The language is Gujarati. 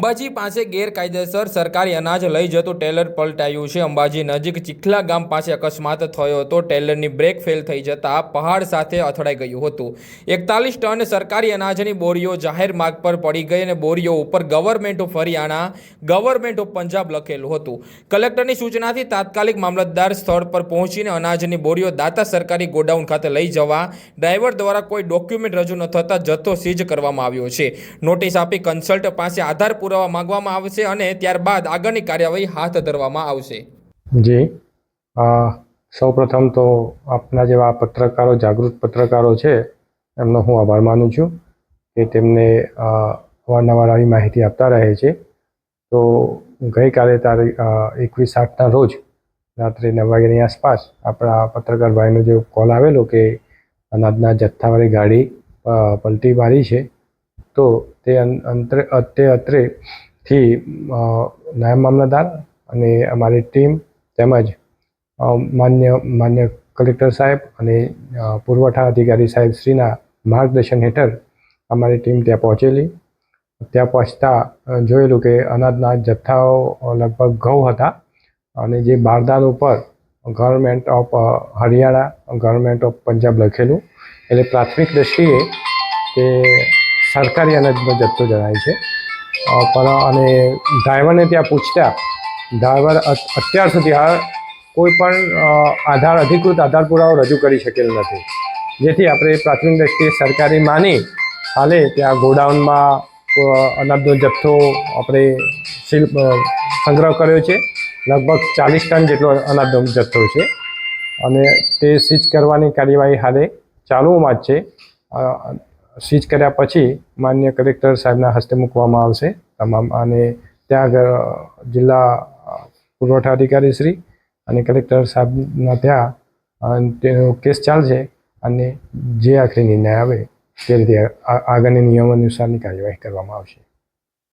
અંબાજી પાસે ગેરકાયદેસર સરકારી અનાજ લઈ જતું ટેલર પલટાયું છે। અંબાજી નજીક ચીખલા ગામ પાસે અકસ્માત થયો હતો। ટેલરની બ્રેક ફેલ થઈ જતા પહાડ સાથે અથડાઈ ગયું હતું। 41 ટન સરકારી અનાજની બોરીઓ જાહેર માર્ગ પર પડી ગઈ અને બોરીઓ ઉપર government of Haryana, government of Punjab લખેલું હતું। કલેક્ટરની સૂચનાથી તાત્કાલિક મામલતદાર સ્થળ પર પહોંચીને અનાજની બોરીઓ દાતા સરકારી ગોડાઉન ખાતે લઈ જવા ડ્રાઈવર દ્વારા કોઈ ડોક્યુમેન્ટ રજૂ ન થતા જથ્થો સીઝ કરવામાં આવ્યો છે। નોટિસ આપી કન્સલ્ટ પાસે આધાર પુરાવા માંગવામાં આવશે અને ત્યારબાદ આગળની કાર્યવાહી હાથ ધરવામાં આવશે। જી સૌપ્રથમ તો આપના જેવા પત્રકારો, જાગૃત પત્રકારો છે એમનો હું આભાર માનું છું કે તેમને અવારનવાર આવી માહિતી આપતા રહે છે। તો ગઈકાલે તારીખ 21/8ના રોજ રાત્રે 9 વાગ્યાની આસપાસ આપણા પત્રકાર ભાઈનો જે કોલ આવેલો કે અનાજના જથ્થાવાળી ગાડી પલટી મારી છે, તો તે અત્રેથી નાયબ મામલતદાર અને અમારી ટીમ તેમજ માન્ય કલેક્ટર સાહેબ અને પુરવઠા અધિકારી સાહેબ શ્રીના માર્ગદર્શન હેઠળ અમારી ટીમ ત્યાં પહોંચેલી। ત્યાં પહોંચતા જોયેલું કે અનાજના જથ્થાઓ લગભગ ઘઉં હતા અને જે બારદાન ઉપર government of Haryana, government of Punjab લખેલું, એટલે પ્રાથમિક દ્રષ્ટિએ તે સરકારી અનાજનો જથ્થો જણાય છે। પણ અને ડ્રાઈવરને ત્યાં પૂછતા ડ્રાઈવર અત્યાર સુધી કોઈ પણ અધિકૃત આધાર પુરાવો રજૂ કરી શકેલ નથી, જેથી આપણે પ્રાથમિક દ્રષ્ટિએ સરકારી માની હાલે ત્યાં ગોડાઉનમાં અનાજનો જથ્થો આપણે સંગ્રહ કર્યો છે। લગભગ 40 ટન જેટલો અનાજનો જથ્થો છે અને તે સીઝ કરવાની કાર્યવાહી હાલે ચાલુમાં જ છે। સીઝ કર્યા પછી માન્ય કલેક્ટર સાહેબના હસ્તે મૂકવામાં આવશે તમામ, અને ત્યાં જિલ્લા પુરવઠા અધિકારી શ્રી અને કલેક્ટર સાહેબના ત્યાં તેનો કેસ ચાલશે અને જે આખરી નિર્ણય આવે તે રીતે આગળની નિયમ અનુસારની કાર્યવાહી કરવામાં આવશે।